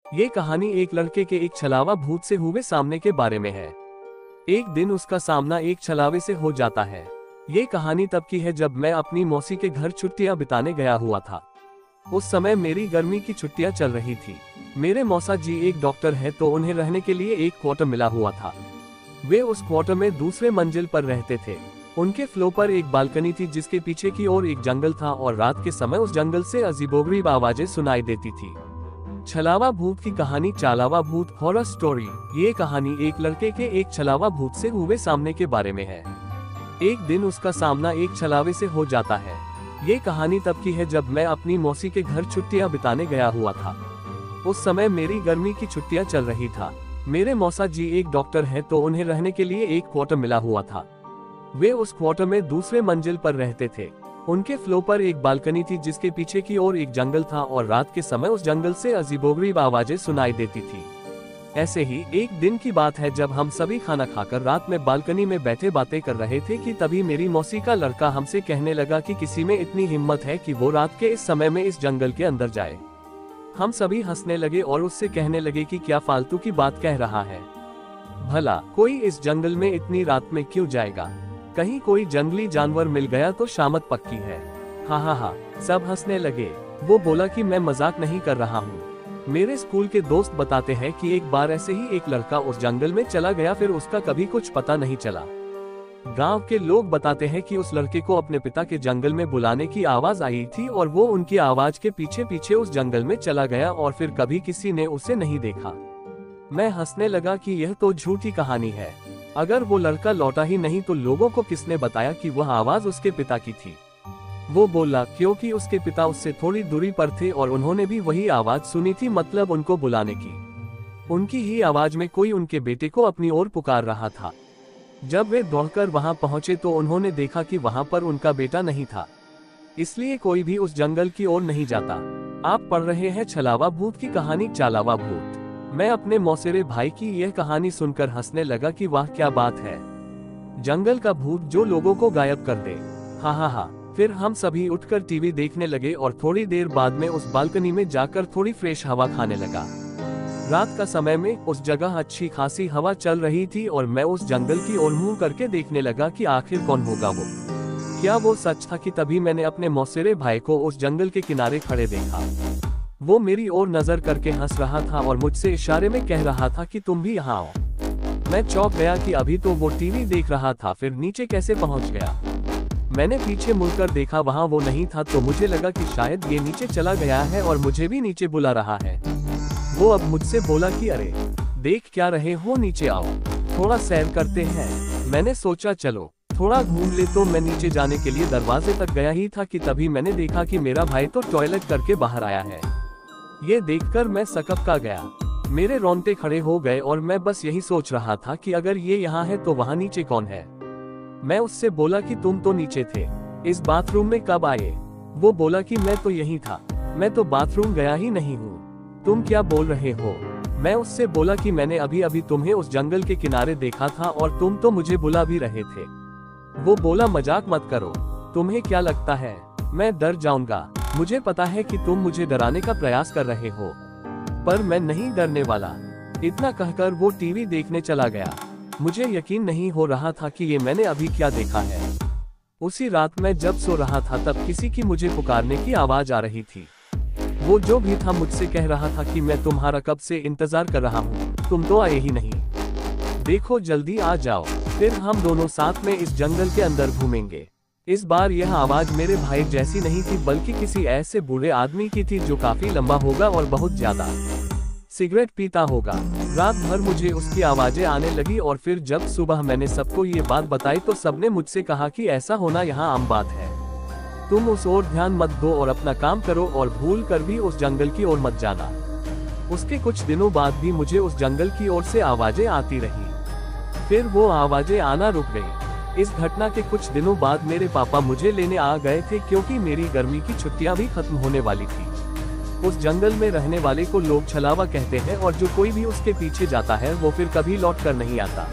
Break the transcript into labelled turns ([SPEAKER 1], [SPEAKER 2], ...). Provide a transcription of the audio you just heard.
[SPEAKER 1] ये कहानी एक लड़के के एक छलावा भूत से हुए सामने के बारे में है। एक दिन उसका सामना एक छलावे से हो जाता है। ये कहानी तब की है जब मैं अपनी मौसी के घर छुट्टियां बिताने गया हुआ था। उस समय मेरी गर्मी की छुट्टियां चल रही थी। मेरे मौसा जी एक डॉक्टर हैं, तो उन्हें रहने के लिए एक क्वार्टर मिला हुआ था। वे उस क्वार्टर में दूसरे मंजिल पर रहते थे। उनके फ्लोर पर एक बालकनी थी जिसके पीछे की ओर एक जंगल था और रात के समय उस जंगल से अजीबोगरीब आवाजें सुनाई देती थी। छलावा भूत की कहानी चालावा भूत हॉरर स्टोरी। ये कहानी एक लड़के के एक छलावा भूत से हुए सामने के बारे में है। एक दिन उसका सामना एक छलावे से हो जाता है। ये कहानी तब की है जब मैं अपनी मौसी के घर छुट्टियां बिताने गया हुआ था। उस समय मेरी गर्मी की छुट्टियां चल रही था। मेरे मौसा जी एक डॉक्टर हैं, तो उन्हें रहने के लिए एक क्वार्टर मिला हुआ था। वे उस क्वार्टर में दूसरे मंजिल पर रहते थे। उनके फ्लोर पर एक बालकनी थी जिसके पीछे की ओर एक जंगल था और रात के समय उस जंगल से अजीबोगरीब आवाजें सुनाई देती थी। ऐसे ही एक दिन की बात है जब हम सभी खाना खाकर रात में बालकनी में बैठे बातें कर रहे थे कि तभी मेरी मौसी का लड़का हमसे कहने लगा कि किसी में इतनी हिम्मत है कि वो रात के इस समय में इस जंगल के अंदर जाए। हम सभी हंसने लगे और उससे कहने लगे कि क्या फालतू की बात कह रहा है, भला कोई इस जंगल में इतनी रात में क्यों जाएगा, कहीं कोई जंगली जानवर मिल गया तो शामत पक्की है। हा हा हा, सब हंसने लगे। वो बोला कि मैं मजाक नहीं कर रहा हूँ। मेरे स्कूल के दोस्त बताते हैं कि एक बार ऐसे ही एक लड़का उस जंगल में चला गया, फिर उसका कभी कुछ पता नहीं चला। गांव के लोग बताते हैं कि उस लड़के को अपने पिता के जंगल में बुलाने की आवाज आई थी और वो उनकी आवाज के पीछे पीछे उस जंगल में चला गया और फिर कभी किसी ने उसे नहीं देखा। मैं हंसने लगा कि यह तो झूठी कहानी है। अगर वो लड़का लौटा ही नहीं तो लोगों को किसने बताया कि वह आवाज उसके पिता की थी। वो बोला क्योंकि उसके पिता उससे थोड़ी दूरी पर थे और उन्होंने भी वही आवाज सुनी थी, मतलब उनको बुलाने की। उनकी ही आवाज में कोई उनके बेटे को अपनी ओर पुकार रहा था। जब वे दौड़कर वहां पहुंचे तो उन्होंने देखा कि वहां पर उनका बेटा नहीं था, इसलिए कोई भी उस जंगल की ओर नहीं जाता। आप पढ़ रहे हैं छलावा भूत की कहानी चालावा भूत। मैं अपने मौसेरे भाई की यह कहानी सुनकर हंसने लगा कि वाह क्या बात है, जंगल का भूत जो लोगों को गायब कर दे। हा हा हा। फिर हम सभी उठकर टीवी देखने लगे और थोड़ी देर बाद में उस बालकनी में जाकर थोड़ी फ्रेश हवा खाने लगा। रात का समय में उस जगह अच्छी खासी हवा चल रही थी और मैं उस जंगल की ओर मुंह करके देखने लगा कि आखिर कौन होगा वो। क्या वो सच था कि तभी मैंने अपने मौसेरे भाई को उस जंगल के किनारे खड़े देखा। वो मेरी ओर नजर करके हंस रहा था और मुझसे इशारे में कह रहा था कि तुम भी यहाँ आओ। मैं चौंक गया कि अभी तो वो टीवी देख रहा था, फिर नीचे कैसे पहुँच गया। मैंने पीछे मुड़कर देखा, वहाँ वो नहीं था, तो मुझे लगा कि शायद ये नीचे चला गया है और मुझे भी नीचे बुला रहा है। वो अब मुझसे बोला कि अरे देख क्या रहे हो, नीचे आओ, थोड़ा सैर करते हैं। मैंने सोचा चलो थोड़ा घूम ले, तो मैं नीचे जाने के लिए दरवाजे तक गया ही था कि तभी मैंने देखा कि मेरा भाई तो टॉयलेट करके बाहर आया है। ये देखकर मैं सकपका गया, मेरे रोंगटे खड़े हो गए और मैं बस यही सोच रहा था कि अगर ये यहाँ है तो वहाँ नीचे कौन है। मैं उससे बोला कि तुम तो नीचे थे, इस बाथरूम में कब आए। वो बोला कि मैं तो यही था, मैं तो बाथरूम गया ही नहीं हूँ, तुम क्या बोल रहे हो। मैं उससे बोला कि मैंने अभी अभी तुम्हें उस जंगल के किनारे देखा था और तुम तो मुझे बुला भी रहे थे। वो बोला मजाक मत करो, तुम्हें क्या लगता है मैं डर जाऊंगा। मुझे पता है कि तुम मुझे डराने का प्रयास कर रहे हो, पर मैं नहीं डरने वाला। इतना कहकर वो टीवी देखने चला गया। मुझे यकीन नहीं हो रहा था कि ये मैंने अभी क्या देखा है। उसी रात मैं जब सो रहा था तब किसी की मुझे पुकारने की आवाज आ रही थी। वो जो भी था मुझसे कह रहा था कि मैं तुम्हारा कब से इंतजार कर रहा हूँ, तुम तो आए ही नहीं, देखो जल्दी आ जाओ, फिर हम दोनों साथ में इस जंगल के अंदर घूमेंगे। इस बार यह आवाज मेरे भाई जैसी नहीं थी, बल्कि किसी ऐसे बूढ़े आदमी की थी जो काफी लंबा होगा और बहुत ज्यादा सिगरेट पीता होगा। रात भर मुझे उसकी आवाजें आने लगी और फिर जब सुबह मैंने सबको ये बात बताई तो सबने मुझसे कहा कि ऐसा होना यहाँ आम बात है, तुम उस ओर ध्यान मत दो और अपना काम करो और भूल कर भी उस जंगल की ओर मत जाना। उसके कुछ दिनों बाद भी मुझे उस जंगल की ओर से आवाजें आती रही, फिर वो आवाजें आना रुक गई। इस घटना के कुछ दिनों बाद मेरे पापा मुझे लेने आ गए थे क्योंकि मेरी गर्मी की छुट्टियां भी खत्म होने वाली थी। उस जंगल में रहने वाले को लोग छलावा कहते हैं और जो कोई भी उसके पीछे जाता है वो फिर कभी लौट कर नहीं आता।